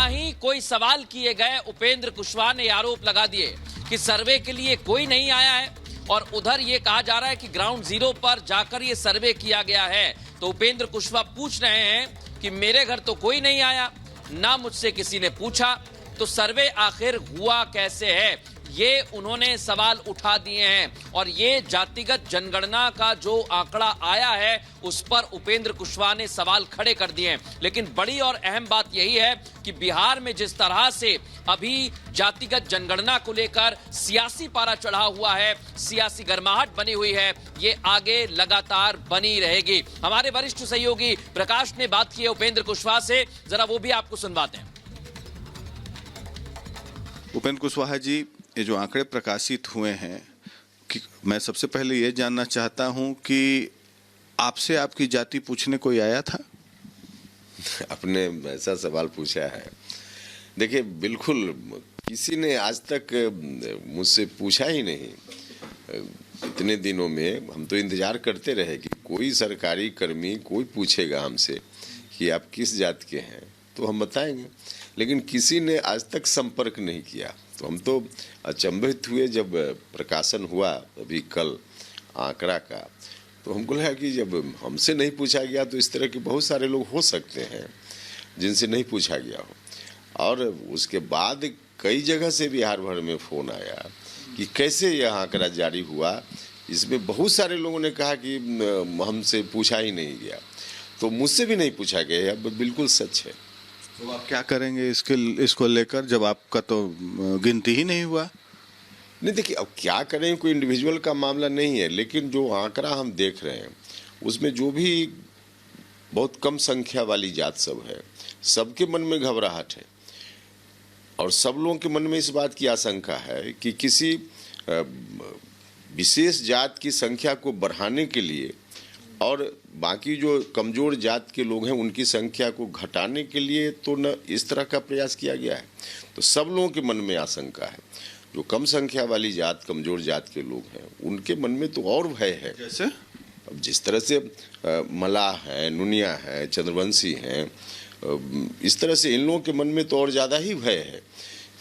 ना ही कोई सवाल किए गए, उपेंद्र कुशवाहा ने आरोप लगा दिए कि सर्वे के लिए कोई नहीं आया है और उधर ये कहा जा रहा है कि ग्राउंड जीरो पर जाकर ये सर्वे किया गया है। तो उपेंद्र कुशवाहा पूछ रहे हैं कि मेरे घर तो कोई नहीं आया, ना मुझसे किसी ने पूछा, तो सर्वे आखिर हुआ कैसे है, ये उन्होंने सवाल उठा दिए हैं। और ये जातिगत जनगणना का जो आंकड़ा आया है उस पर उपेंद्र कुशवाहा ने सवाल खड़े कर दिए हैं। लेकिन बड़ी और अहम बात यही है कि बिहार में जिस तरह से अभी जातिगत जनगणना को लेकर सियासी पारा चढ़ा हुआ है, सियासी गर्माहट बनी हुई है, ये आगे लगातार बनी रहेगी। हमारे वरिष्ठ सहयोगी प्रकाश ने बात की है उपेंद्र कुशवाहा से, जरा वो भी आपको सुनवाते हैं। उपेंद्र कुशवाहा जी, ये जो आंकड़े प्रकाशित हुए हैं, कि मैं सबसे पहले ये जानना चाहता हूं कि आपसे आपकी जाति पूछने कोई आया था? आपने ऐसा सवाल पूछा है। देखिए, बिल्कुल किसी ने आज तक मुझसे पूछा ही नहीं। इतने दिनों में हम तो इंतजार करते रहे कि कोई सरकारी कर्मी कोई पूछेगा हमसे कि आप किस जात के हैं, तो हम बताएंगे। लेकिन किसी ने आज तक संपर्क नहीं किया। तो हम तो अचंभित हुए जब प्रकाशन हुआ अभी कल आंकड़ा का। तो हमको लगा कि जब हमसे नहीं पूछा गया तो इस तरह के बहुत सारे लोग हो सकते हैं जिनसे नहीं पूछा गया हो। और उसके बाद कई जगह से बिहार भर में फ़ोन आया कि कैसे यह आंकड़ा जारी हुआ। इसमें बहुत सारे लोगों ने कहा कि हमसे पूछा ही नहीं गया, तो मुझसे भी नहीं पूछा गया। अब बिल्कुल सच है। तो आप क्या करेंगे इसको लेकर, जब आपका तो गिनती ही नहीं हुआ? नहीं, देखिए, अब क्या करें, कोई इंडिविजुअल का मामला नहीं है, लेकिन जो आंकड़ा हम देख रहे हैं उसमें जो भी बहुत कम संख्या वाली जात सब है, सबके मन में घबराहट है और सब लोगों के मन में इस बात की आशंका है कि किसी विशेष जात की संख्या को बढ़ाने के लिए और बाकी जो कमज़ोर जात के लोग हैं उनकी संख्या को घटाने के लिए तो न इस तरह का प्रयास किया गया है। तो सब लोगों के मन में आशंका है। जो कम संख्या वाली जात, कमज़ोर जात के लोग हैं, उनके मन में तो और भय है। जैसे अब जिस तरह से मलाह है, नुनिया है, चंद्रवंशी हैं, इस तरह से इन लोगों के मन में तो और ज़्यादा ही भय है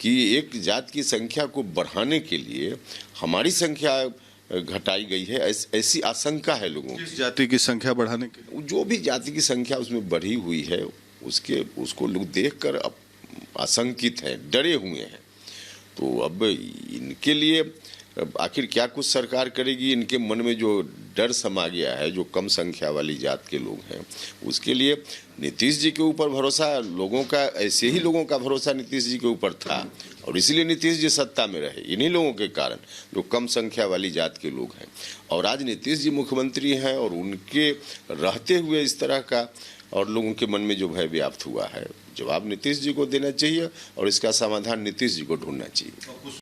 कि एक जात की संख्या को बढ़ाने के लिए हमारी संख्या घटाई गई है, ऐसी आशंका है लोगों की। जाति की संख्या बढ़ाने के लिए जो भी जाति की संख्या उसमें बढ़ी हुई है उसको लोग देखकर अब आशंकित हैं, डरे हुए हैं। तो अब इनके लिए आखिर क्या कुछ सरकार करेगी, इनके मन में जो डर समा गया है, जो कम संख्या वाली जात के लोग हैं, उसके लिए नीतीश जी के ऊपर भरोसा लोगों का, ऐसे ही लोगों का भरोसा नीतीश जी के ऊपर था और इसीलिए नीतीश जी सत्ता में रहे, इन्हीं लोगों के कारण, जो कम संख्या वाली जात के लोग हैं। और आज नीतीश जी मुख्यमंत्री हैं और उनके रहते हुए इस तरह का और लोगों के मन में जो भय व्याप्त हुआ है, जवाब नीतीश जी को देना चाहिए और इसका समाधान नीतीश जी को ढूंढना चाहिए।